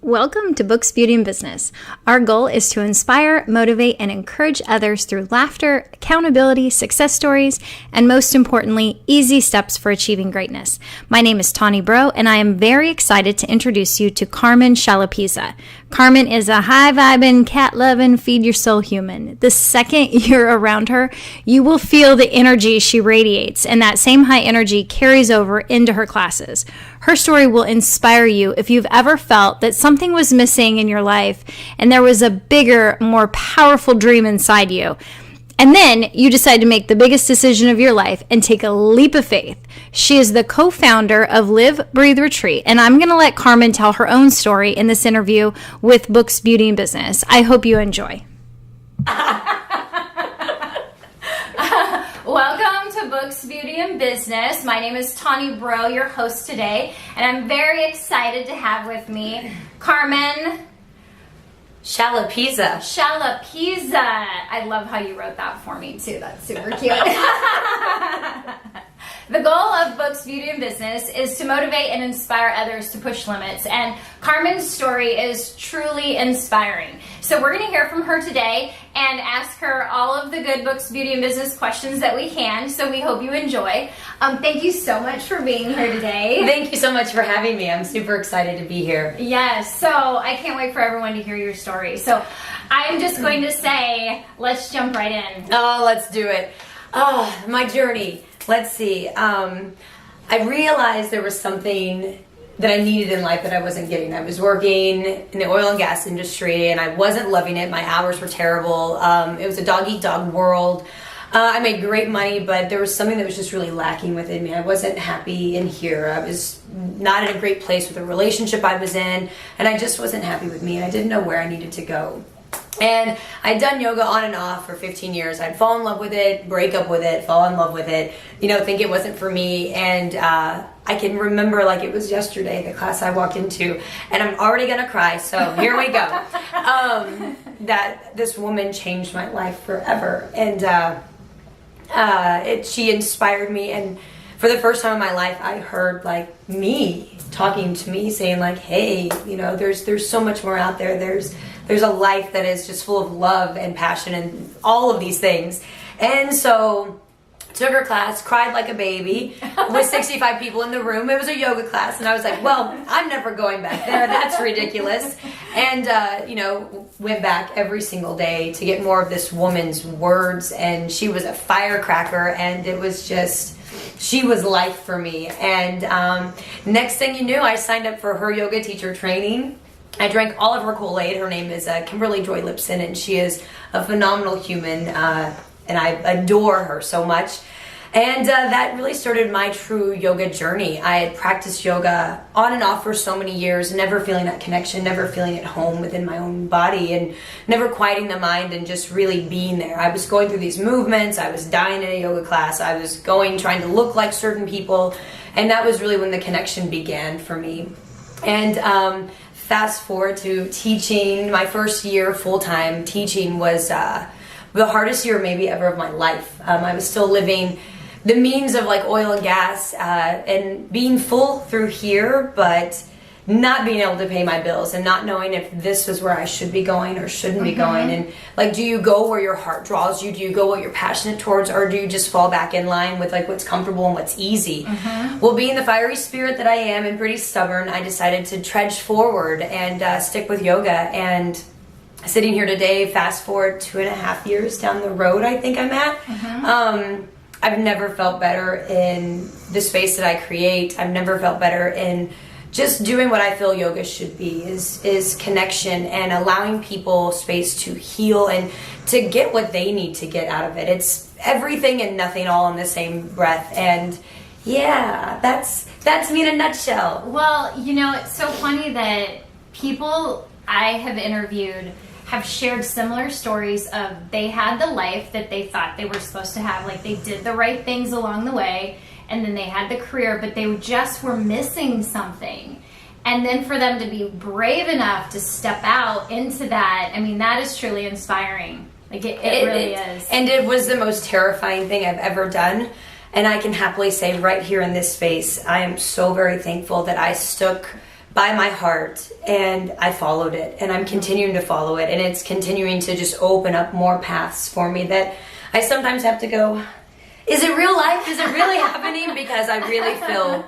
Welcome to Books, Beauty, and Business. Our goal is to inspire, motivate, and encourage others through laughter, accountability, success stories, and most importantly, easy steps for achieving greatness. My name is Tawny Bro, and I am very excited to introduce you to Carmen Cholopisa. Carmen is a high-vibin, cat-loving, feed-your-soul human. The second you're around her, you will feel the energy she radiates, and that same high energy carries over into her classes. Her story will inspire you if you've ever felt that something was missing in your life and there was a bigger, more powerful dream inside you. And then you decide to make the biggest decision of your life and take a leap of faith. She is the co-founder of Live, Breathe, Retreat, and I'm going to let Carmen tell her own story in this interview with Books, Beauty, and Business. I hope you enjoy. Welcome to Books, Beauty, and Business. My name is Tawny Bro, your host today, and I'm very excited to have with me Carmen Cholopisa. Cholopisa. I love how you wrote that for me too. That's super cute. The goal of Books, Beauty, and Business is to motivate and inspire others to push limits, and Carmen's story is truly inspiring. So we're going to hear from her today and ask her all of the good Books, Beauty, and Business questions that we can, so we hope you enjoy. Thank you so much for being here today. Thank you so much for having me. I'm super excited to be here. Yes, so I can't wait for everyone to hear your story. So I'm just going to say, let's jump right in. Oh, let's do it. Oh, my journey. Let's see. I realized there was something that I needed in life that I wasn't getting. I was working in the oil and gas industry, and I wasn't loving it. My hours were terrible. It was a dog-eat-dog world. I made great money, but there was something that was just really lacking within me. I wasn't happy in here. I was not in a great place with the relationship I was in, and I just wasn't happy with me, and I didn't know where I needed to go. And I'd done yoga on and off for 15 years. I'd fall in love with it, break up with it, fall in love with it, think it wasn't for me. And I can remember like it was yesterday, the class I walked into, and I'm already gonna cry, so here we go. That this woman changed my life forever. And she inspired me, and for the first time in my life, I heard like me talking to me, saying like, hey, there's so much more out there. There's a life that is just full of love and passion and all of these things. And so took her class, cried like a baby with 65 people in the room. It was a yoga class, and I was like, well, I'm never going back there. That's ridiculous. And, went back every single day to get more of this woman's words, and she was a firecracker, and it was just, she was life for me. And next thing you knew, I signed up for her yoga teacher training. I drank all of her Kool-Aid. Her name is Kimberly Joy Lipson, and she is a phenomenal human, and I adore her so much. And that really started my true yoga journey. I had practiced yoga on and off for so many years, never feeling that connection, never feeling at home within my own body, and never quieting the mind and just really being there. I was going through these movements. I was dying in a yoga class. I was trying to look like certain people, and that was really when the connection began for me. And fast forward to teaching. My first year full-time teaching was the hardest year maybe ever of my life. I was still living the means of like oil and gas and being full through here, but not being able to pay my bills and not knowing if this was where I should be going or shouldn't be going. And like, do you go where your heart draws you? Do you go what you're passionate towards, or do you just fall back in line with like what's comfortable and what's easy? Well, being the fiery spirit that I am and pretty stubborn, I decided to trudge forward and stick with yoga. And sitting here today, fast forward 2.5 years down the road, I think I'm at. I've never felt better in the space that I create. I've never felt better in just doing what I feel yoga should be, is connection and allowing people space to heal and to get what they need to get out of it. It's everything and nothing all in the same breath. And yeah, that's me in a nutshell. Well, it's so funny that people I have interviewed have shared similar stories of they had the life that they thought they were supposed to have. Like, they did the right things along the way, and then they had the career, but they just were missing something. And then for them to be brave enough to step out into that, I mean, that is truly inspiring. Like, it really is. And it was the most terrifying thing I've ever done. And I can happily say right here in this space, I am so very thankful that I stuck by my heart, and I followed it, and I'm continuing to follow it, and it's continuing to just open up more paths for me that I sometimes have to go, is it real life? Is it really happening? Because I really feel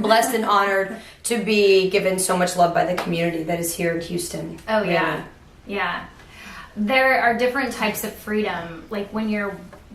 blessed and honored to be given so much love by the community that is here in Houston. Oh, yeah. Yeah. There are different types of freedom. Like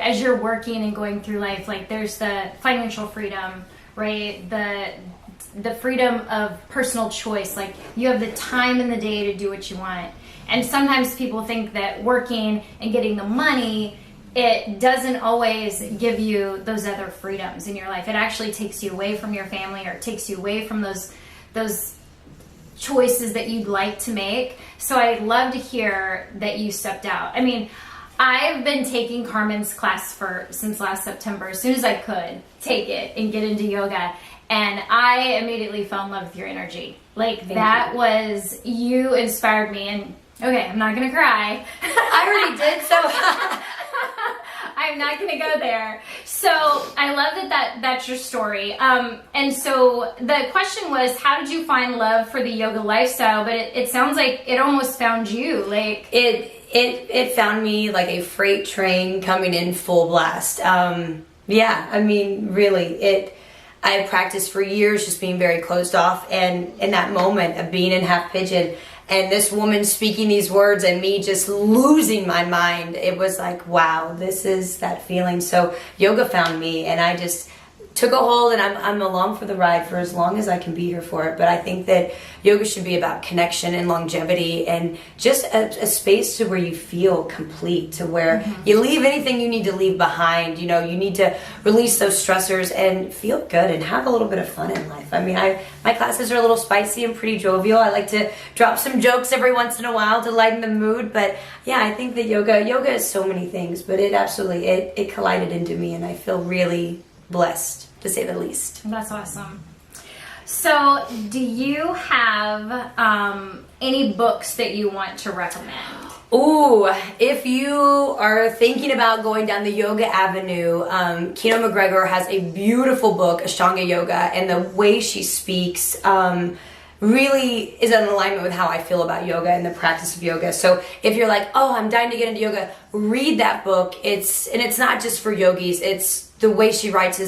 as you're working and going through life, like there's the financial freedom, right? The freedom of personal choice. Like you have the time in the day to do what you want. And sometimes people think that working and getting the money, it doesn't always give you those other freedoms in your life. It actually takes you away from your family, or it takes you away from those choices that you'd like to make. So I'd love to hear that you stepped out. I mean, I've been taking Carmen's class since last September, as soon as I could take it and get into yoga. And I immediately fell in love with your energy. Like you inspired me. And okay, I'm not going to cry. I already did, so... I'm not going to go there. So I love that's your story. And so the question was, how did you find love for the yoga lifestyle? But it sounds like it almost found you. Like it found me like a freight train coming in full blast. Yeah, I mean, really, I practiced for years just being very closed off, and in that moment of being in half pigeon and this woman speaking these words and me just losing my mind, it was like, wow, this is that feeling. So yoga found me, and I just took a hold, and I'm along for the ride for as long as I can be here for it. But I think that yoga should be about connection and longevity, and just a space to where you feel complete, to where you leave anything you need to leave behind. You know, you need to release those stressors and feel good and have a little bit of fun in life. I mean, my classes are a little spicy and pretty jovial. I like to drop some jokes every once in a while to lighten the mood. But yeah, I think that yoga is so many things, but it absolutely, it collided into me, and I feel really blessed, to say the least. That's awesome. So, do you have any books that you want to recommend? Ooh, if you are thinking about going down the yoga avenue, Kino McGregor has a beautiful book, Ashtanga Yoga, and the way she speaks really is in alignment with how I feel about yoga and the practice of yoga. So if you're like, oh, I'm dying to get into yoga, read that book. It's not just for yogis. It's the way she writes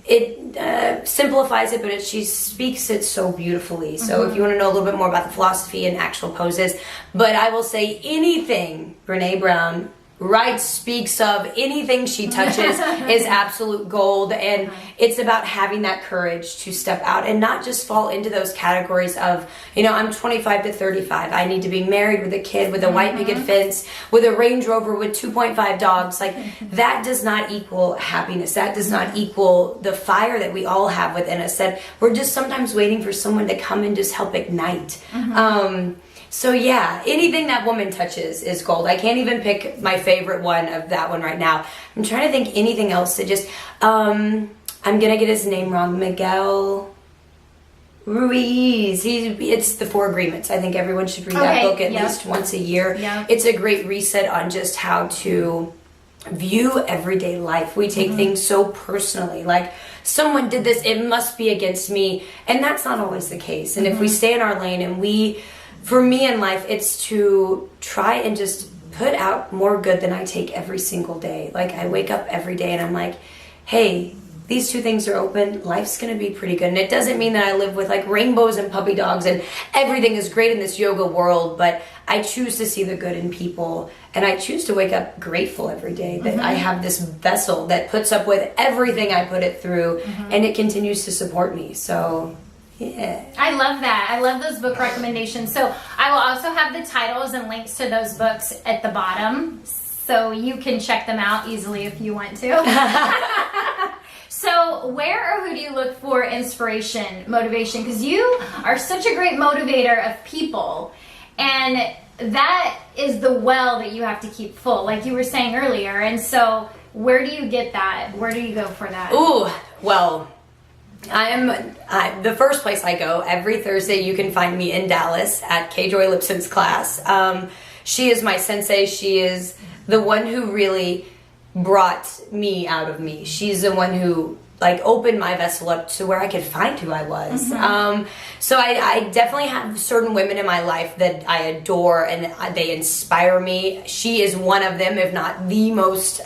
it simplifies it, but she speaks it so beautifully. So if you want to know a little bit more about the philosophy and actual poses, but I will say anything Brene Brown writes, speaks of, anything she touches is absolute gold. And it's about having that courage to step out and not just fall into those categories of, you know, I'm 25 to 35. I need to be married with a kid, with a white picket fence, with a Range Rover, with 2.5 dogs. Like, that does not equal happiness. That does not equal the fire that we all have within us, that we're just sometimes waiting for someone to come and just help ignite. So yeah, anything that woman touches is gold. I can't even pick my favorite one of that one right now. I'm trying to think anything else that just, I'm gonna get his name wrong, Miguel Ruiz. It's The Four Agreements. I think everyone should read that book at least once a year. It's a great reset on just how to view everyday life. We take things so personally, like someone did this, it must be against me, and that's not always the case. And if we stay in our lane, and for me in life, it's to try and just put out more good than I take every single day. Like, I wake up every day and I'm like, hey, these two things are open, life's gonna be pretty good. And it doesn't mean that I live with like rainbows and puppy dogs and everything is great in this yoga world, but I choose to see the good in people, and I choose to wake up grateful every day that I have this vessel that puts up with everything I put it through, and it continues to support me. So yeah. I love that. I love those book recommendations. So I will also have the titles and links to those books at the bottom, so you can check them out easily if you want to. So where or who do you look for inspiration, motivation? Because you are such a great motivator of people, and that is the well that you have to keep full, like you were saying earlier. And so where do you get that? Where do you go for that? Ooh, well, the first place I go every Thursday. You can find me in Dallas at K. Joy Lipson's class. She is my sensei. She is the one who really brought me out of me. She's the one who like opened my vessel up to where I could find who I was. So I definitely have certain women in my life that I adore, and they inspire me. She is one of them, if not the most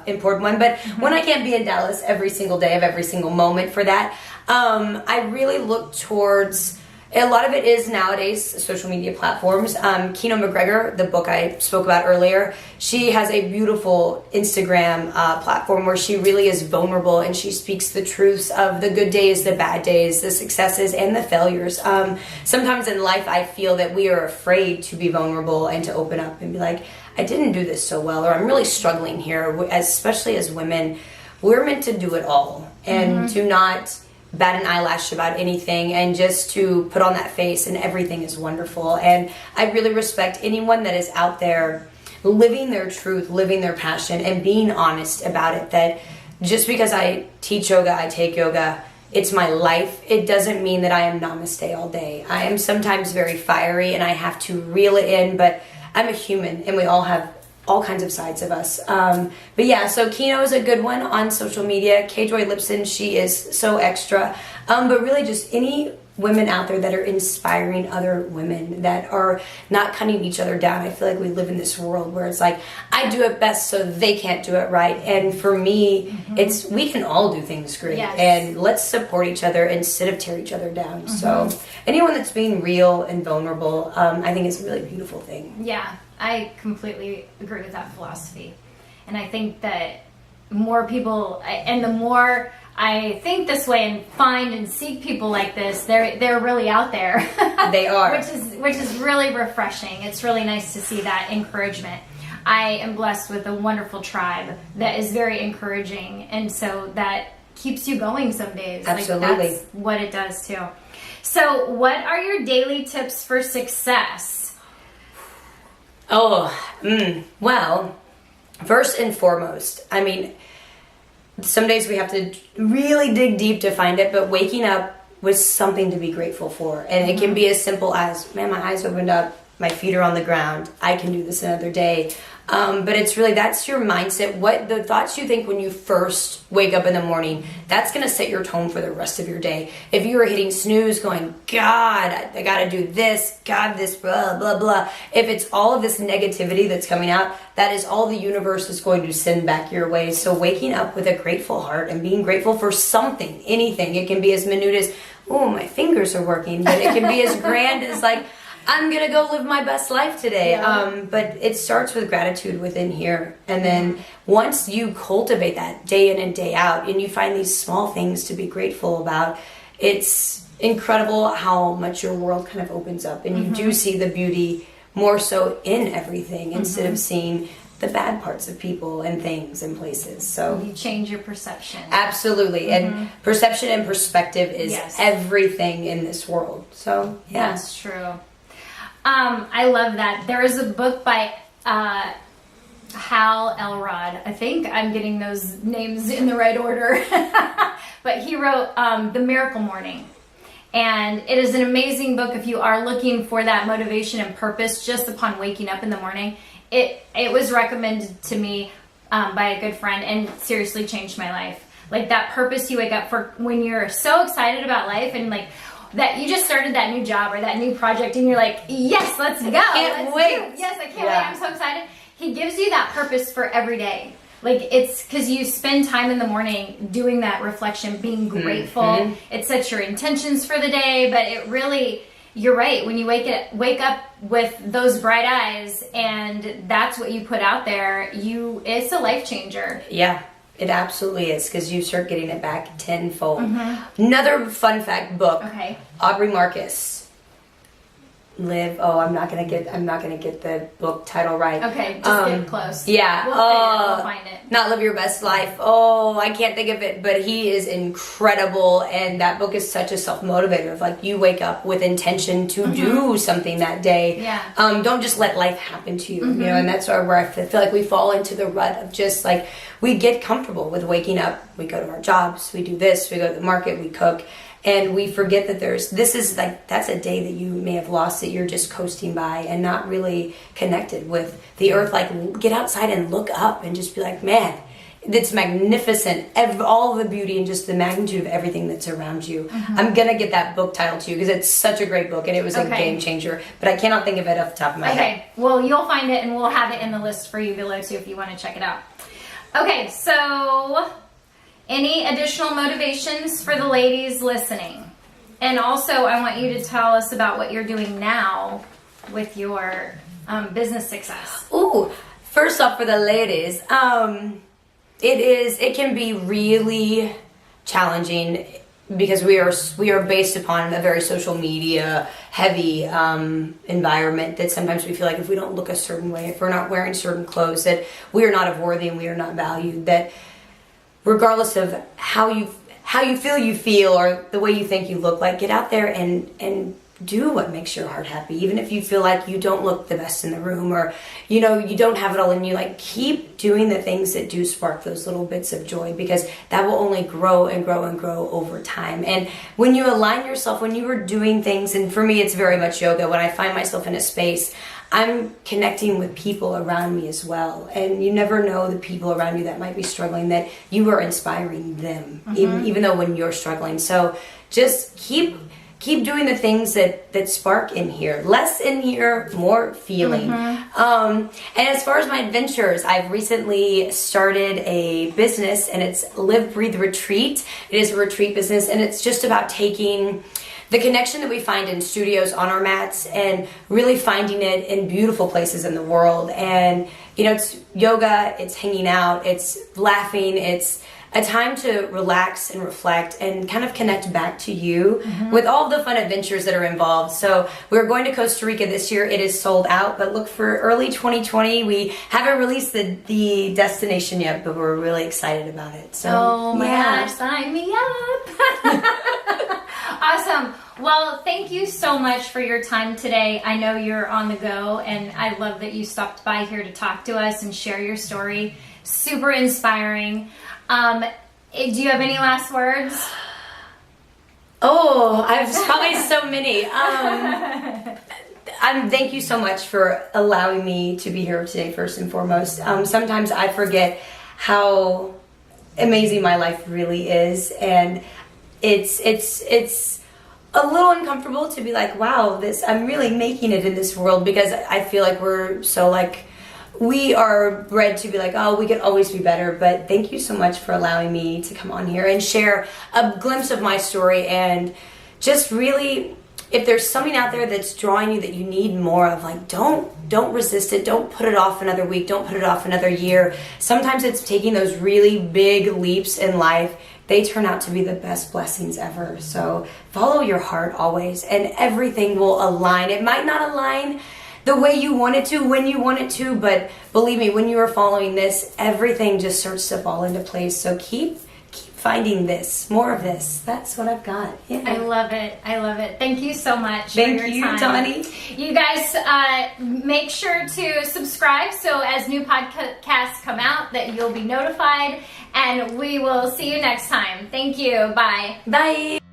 important one. But when I can't be in Dallas every single day of every single moment for that, I really look towards, a lot of it is nowadays social media platforms. Kino McGregor, the book I spoke about earlier, she has a beautiful Instagram platform where she really is vulnerable, and she speaks the truths of the good days, the bad days, the successes, and the failures. Sometimes in life I feel that we are afraid to be vulnerable and to open up and be like, I didn't do this so well, or I'm really struggling here. Especially as women, we're meant to do it all, and to not bat an eyelash about anything, and just to put on that face and everything is wonderful. And I really respect anyone that is out there living their truth, living their passion, and being honest about it. That just because I teach yoga, I take yoga, it's my life, it doesn't mean that I am namaste all day. I am sometimes very fiery and I have to reel it in, but I'm a human and we all have all kinds of sides of us. But yeah, so Kino is a good one on social media. K-Joy Lipson, she is so extra. But really just any women out there that are inspiring other women, that are not cutting each other down. I feel like we live in this world where it's like, I do it best so they can't do it right. And for me, it's, we can all do things great. Yes. And let's support each other instead of tear each other down. So anyone that's being real and vulnerable, I think is a really beautiful thing. Yeah, I completely agree with that philosophy. And I think that more people, and the more I think this way and find and seek people like this, they're really out there. They are. Which is really refreshing. It's really nice to see that encouragement. I am blessed with a wonderful tribe that is very encouraging, and so that keeps you going some days. Absolutely. Like, that's what it does too. So what are your daily tips for success? Well, first and foremost, I mean, some days we have to really dig deep to find it, but waking up with something to be grateful for. And it can be as simple as, man, my eyes opened up, my feet are on the ground, I can do this another day. But it's really, that's your mindset. What the thoughts you think when you first wake up in the morning, that's going to set your tone for the rest of your day. If you are hitting snooze going, God, I got to do this, God, this, blah, blah, blah. If it's all of this negativity that's coming out, that is all the universe is going to send back your way. So waking up with a grateful heart and being grateful for something, anything. It can be as minute as, oh, my fingers are working. But it can be as grand as like, I'm going to go live my best life today. Yeah. But it starts with gratitude within here. And then once you cultivate that day in and day out, and you find these small things to be grateful about, it's incredible how much your world kind of opens up. And you do see the beauty more so in everything instead of seeing the bad parts of people and things and places. So You change your perception. absolutely. And perception and perspective is everything in this world. So yeah. That's true. I love that. There is a book by Hal Elrod. I think I'm getting those names in the right order. But he wrote The Miracle Morning. And it is an amazing book if you are looking for that motivation and purpose just upon waking up in the morning. It was recommended to me by a good friend and seriously changed my life. Like that purpose you wake up for when you're so excited about life and like that you just started that new job or that new project and you're like, yes, let's go. Can't wait. Yes, I can't wait. I'm so excited. He gives you that purpose for every day. Like it's because you spend time in the morning doing that reflection, being grateful. It sets your intentions for the day, but it really, you're right. When you wake up with those bright eyes and that's what you put out there, it's a life changer. Yeah. It absolutely is, because you start getting it back tenfold. Another fun fact book. Okay. Aubrey Marcus. Live. Oh, I'm not gonna get the book title right. Okay, just get close. Yeah. We'll find it. Not Live Your Best Life. Oh, I can't think of it, but he is incredible, and that book is such a self-motivator of like you wake up with intention to do something that day. Yeah. Don't just let life happen to you, you know, and that's where I feel like we fall into the rut of just like we get comfortable with waking up, we go to our jobs, we do this, we go to the market, we cook. And we forget that that's a day that you may have lost, that you're just coasting by and not really connected with the earth. Like, get outside and look up and just be like, man, it's magnificent. All the beauty and just the magnitude of everything that's around you. I'm gonna get that book title to you because it's such a great book and it was a game changer. But I cannot think of it off the top of my head. Okay, well, you'll find it and we'll have it in the list for you below too if you want to check it out. Okay, so any additional motivations for the ladies listening? And also, I want you to tell us about what you're doing now with your business success. Ooh, first off, for the ladies, it can be really challenging because we are based upon a very social media heavy environment that sometimes we feel like if we don't look a certain way, if we're not wearing certain clothes, that we are not worthy and we are not valued. That regardless of how you feel or the way you think you look like, get out there and do what makes your heart happy. Even if you feel like you don't look the best in the room or, you don't have it all in you, like keep doing the things that do spark those little bits of joy because that will only grow and grow and grow over time. And when you align yourself, when you are doing things, and for me, it's very much yoga. When I find myself in a space, I'm connecting with people around me as well. And you never know the people around you that might be struggling, that you are inspiring them, even though when you're struggling. So just keep doing the things that spark in here. Less in here, more feeling. And as far as my adventures, I've recently started a business and it's Live, Breathe, Retreat. It is a retreat business and it's just about taking the connection that we find in studios on our mats and really finding it in beautiful places in the world. And, it's yoga, it's hanging out, it's laughing, it's a time to relax and reflect and kind of connect back to you with all the fun adventures that are involved. So we're going to Costa Rica this year. It is sold out, but look for early 2020. We haven't released the destination yet, but we're really excited about it. So, oh my gosh, sign me up. Awesome. Well, thank you so much for your time today. I know you're on the go, and I love that you stopped by here to talk to us and share your story. Super inspiring. Do you have any last words? Oh, I have probably so many. Thank you so much for allowing me to be here today, first and foremost. Sometimes I forget how amazing my life really is, and it's a little uncomfortable to be like, wow, I'm really making it in this world, because I feel like we're so we are bred to be like, oh, we could always be better. But thank you so much for allowing me to come on here and share a glimpse of my story, and just really, if there's something out there that's drawing you that you need more of, don't resist it. Don't put it off another week. Don't put it off another year. Sometimes it's taking those really big leaps in life. They turn out to be the best blessings ever. So follow your heart always, and everything will align. It might not align the way you want it to, when you want it to, but believe me, when you are following this, everything just starts to fall into place. So keep finding this, more of this. That's what I've got. Yeah. I love it. I love it. Thank you so much Thank for your you, time. Donnie. You guys, make sure to subscribe so as new podcasts come out that you'll be notified, and we will see you next time. Thank you. Bye. Bye.